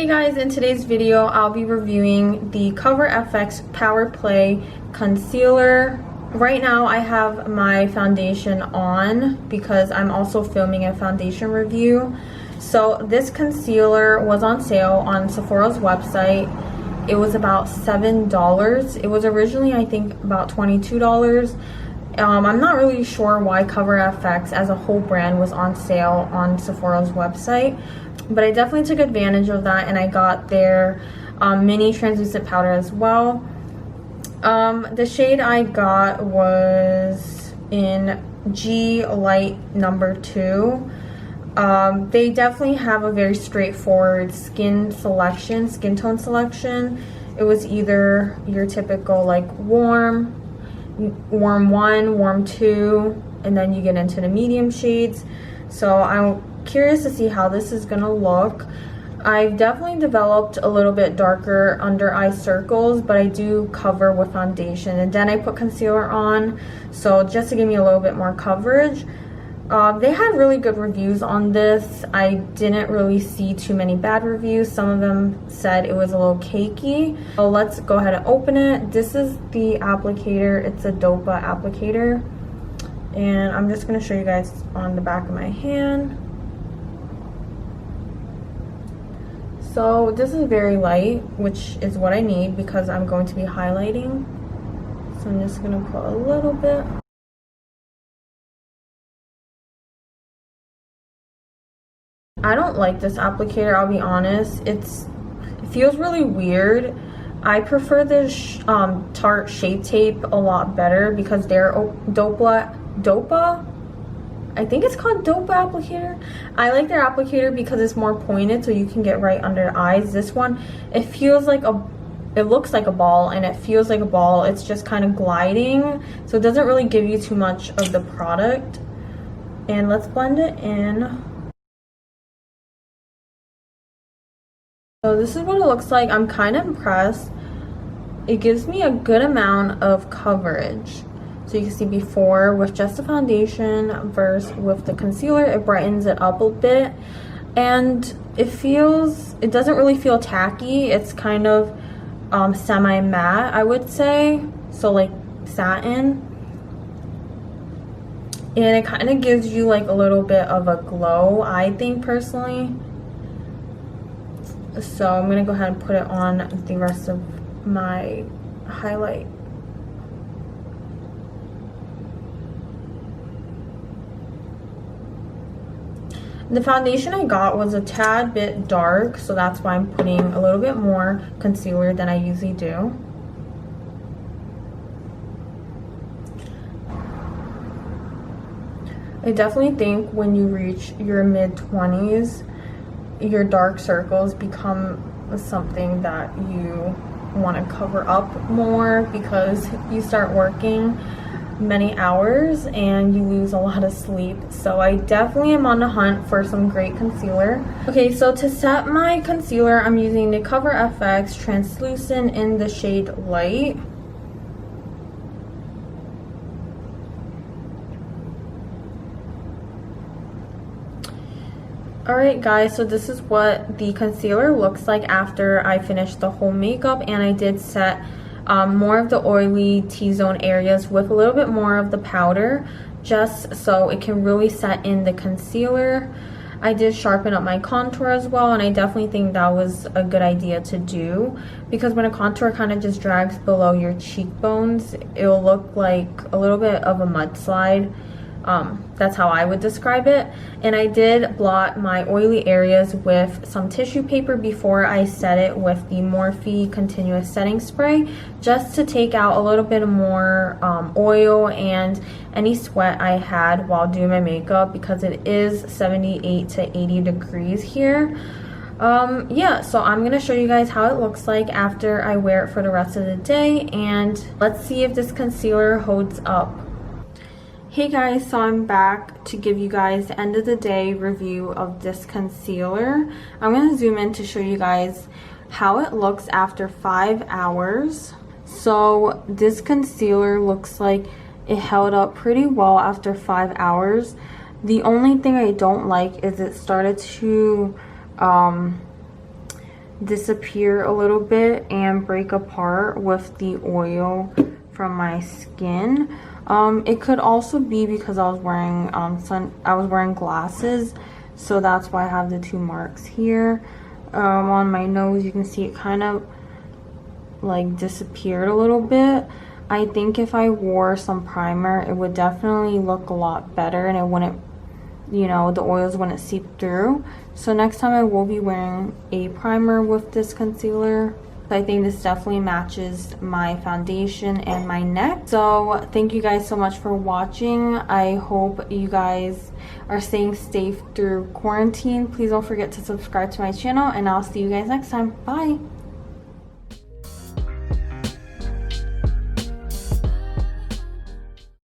Hey guys, in today's video I'll be reviewing the Coverfx Power Play Concealer. Right now I have my foundation on because I'm also filming a foundation review. So this concealer was on sale on Sephora's website. It was about $7. It was originally I think about $22. I'm not really sure why Coverfx as a whole brand was on sale on Sephora's website, but I definitely took advantage of that and I got their mini translucent powder as well. The shade I got was in G Light number 2. They definitely have a very straightforward skin tone selection. It was either your typical like warm 1, warm 2, and then you get into the medium shades. So I'm curious to see how this is gonna look. I've definitely developed a little bit darker under eye circles, but I do cover with foundation and then I put concealer on, so just to give me a little bit more coverage. They had really good reviews on this. I didn't really see too many bad reviews. Some of them said it was a little cakey. So let's go ahead and open it. This is the applicator. It's a Dopa applicator. And I'm just going to show you guys on the back of my hand. So this is very light, which is what I need because I'm going to be highlighting. So I'm just going to put a little bit. I don't like this applicator, I'll be honest. It feels really weird. I prefer this Tarte Shape Tape a lot better because their Dopa? I think it's called Dopa applicator. I like their applicator because it's more pointed so you can get right under the eyes. This one, it feels like it looks like a ball and it feels like a ball. It's just kind of gliding, so it doesn't really give you too much of the product. And let's blend it in. So this is what it looks like. I'm kind of impressed. It gives me a good amount of coverage. So you can see before with just the foundation versus with the concealer, it brightens it up a bit. And it doesn't really feel tacky. It's kind of semi-matte, I would say. So like satin. And it kind of gives you like a little bit of a glow, I think personally. So I'm going to go ahead and put it on the rest of my highlight. The foundation I got was a tad bit dark, so that's why I'm putting a little bit more concealer than I usually do. I definitely think when you reach your mid-20s, your dark circles become something that you want to cover up more because you start working many hours and you lose a lot of sleep. So I definitely am on the hunt for some great concealer. Okay, so to set my concealer, I'm using the Coverfx Translucent in the shade Light. Alright guys, so this is what the concealer looks like after I finished the whole makeup, and I did set more of the oily T-zone areas with a little bit more of the powder just so it can really set in the concealer. I did sharpen up my contour as well, and I definitely think that was a good idea to do because when a contour kind of just drags below your cheekbones, it will look like a little bit of a mudslide. That's how I would describe it. And I did blot my oily areas with some tissue paper before I set it with the Morphe Continuous Setting Spray, just to take out a little bit more oil and any sweat I had while doing my makeup because it is 78 to 80 degrees here. Yeah, so I'm gonna show you guys how it looks like after I wear it for the rest of the day, and let's see if this concealer holds up. Hey guys, so I'm back to give you guys the end of the day review of this concealer. I'm going to zoom in to show you guys how it looks after 5 hours. So this concealer looks like it held up pretty well after 5 hours. The only thing I don't like is it started to disappear a little bit and break apart with the oil from my skin. It could also be because I was wearing glasses, so that's why I have the 2 marks here. On my nose, you can see it kind of like disappeared a little bit. I think if I wore some primer, it would definitely look a lot better, and it wouldn't, you know, the oils wouldn't seep through. So next time I will be wearing a primer with this concealer. I think this definitely matches my foundation and my neck. So thank you guys so much for watching. I hope you guys are staying safe through quarantine. Please don't forget to subscribe to my channel, and I'll see you guys next time. Bye.